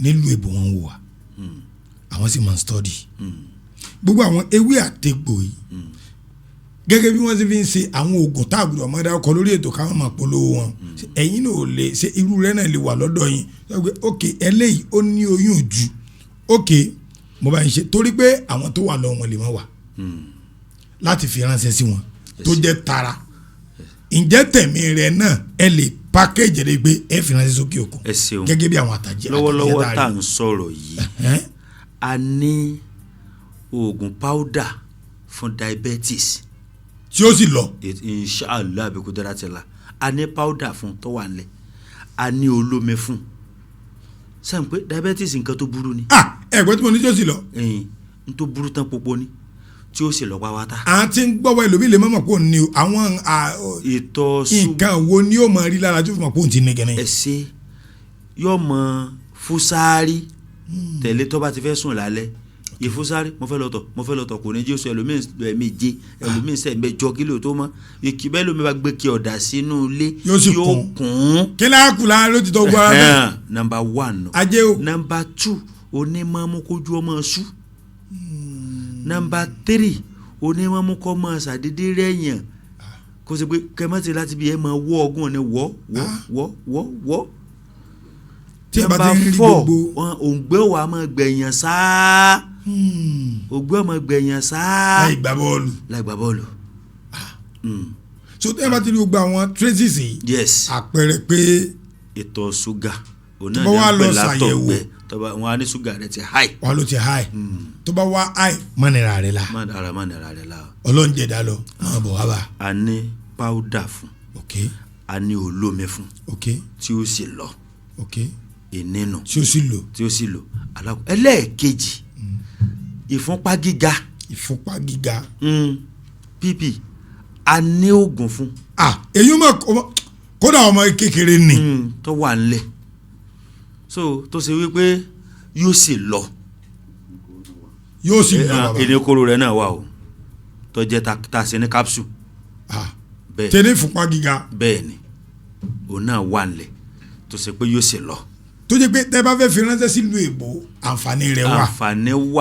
nílùú èbò wọn wò wá àwọn sì máa ń study gbogbo àwọn ewé àtegbò yìí gẹ́gẹ́ bí wọ́n ti fi ń ṣe àwọn oògùn tá àgùdọ̀ ọmọdé ọkọ̀ lórí ètò káwọn máa polówó wọn ẹ̀yin náà ò lè ṣe irú rẹ̀ náà lè wà lọ́dọ̀ yín ok eléyìí ó ní oyún ojú ok mo bá ń ṣe torí pé àwọn tó wà lọ́wọ́ wọn lè má wà láti fi ránṣẹ́ sí wọn tó jẹ́ tara ǹjẹ́ tẹ̀mí rẹ̀ náà ẹ lè package rẹ̀ pé ẹ fi ránṣẹ́ sókè òkun gẹ́gẹ́ bí àwọn àtàjẹ́ lọ́wọ́lọ́wọ́ tá à ń sọ̀rọ̀ yìí a ní oògùn powder fún diabetes tí ó sì lọ inshallah abiku dára ti la a ní powder fún tó wà nílẹ̀ a ní olómi fún sẹ́yìn pé diabetes nǹkan tó burú ni. ẹ̀gbọ́n tí mo ní tí ó sì lọ. n tó burú tán popo ni tí ó sì lọ pàwátá. à ti ń gbọ́wọ́ ẹlòmíì lè mọ̀mọ́ pò ní àwọn ìtọ̀ sùn nǹkan wo ni yóò máa rí lára tó fi mọ̀ pò ń ti ní gẹ́nẹ́. ẹsẹ̀ yóò mọ fúsáárì tẹ̀lé tó bá ti fẹ́ sùn lálẹ́ ìfúsáárì mo fẹ́ lọ tọ̀ kò ní jésù ẹlòmíì méje ẹlòmíì sẹ́ẹ̀mẹ́jọ kílò tó mọ́ ìkíbẹ́ lómi bá gbé kí ọ̀dà sínú ilé yóò kún. kílá kùlá ló ti tọ́ gbọ́ ara rẹ̀. number 1 ajé o. number 2 onímọ̀mú kójú ọmọ sú. number 3 onímọ̀mú kọ́ mọ́ ṣàdédé rẹ̀yàn kó ṣe pé kẹ́mẹ́tì láti bí ẹ máa wọ́ ọgbọ́n ni wọ́. tí ẹ bá ti ń rí gbogbo. òǹgbẹ́ wa máa gbẹ̀yàn sáá ògbẹ́ ọmọ gbẹ̀yàn sáá. láì gbá bọ́ọ̀lù. so tí ẹ bá ti rí gbogbo àwọn traces yìí. yes. àpẹẹrẹ pé. ìtọ̀ ṣúgà. tó bá wà lọ ṣàyẹ̀wò. wọn á ní ṣúgà rẹ ti high. wọn ló ti high. tó bá wá high mọ́nira rẹ la. mọ́nira rẹ la. ọlọ́run jẹ̀dá lọ máa bọ̀ wá bá. a ní powder fún. ok. a ní olómi fún. ok. tí ó sì lọ. ok. ìnínú. tí ó sì lò. ẹlẹ́ẹ̀kejì ìfúnpá gíga. pp a ní oògùn fún. èyí kódà ọmọ kékeré ni. tó wà nílẹ̀ so tó ṣe wípé yóò sì lọ. bàbá. ìníkoro rẹ̀ náà wà o tó jẹ́ ta sí ní capsule. bẹ́ẹ̀ tẹ̀lé ìfúnpá gíga. bẹ́ẹ̀ ni òun náà wà nílẹ̀ tó ṣe pé yóò sì lọ. tó jẹ́ pé tẹ́ bá fẹ́ fi ránṣẹ́ sílùú èbó àǹfààní rẹ̀ wà. àǹfààní wà.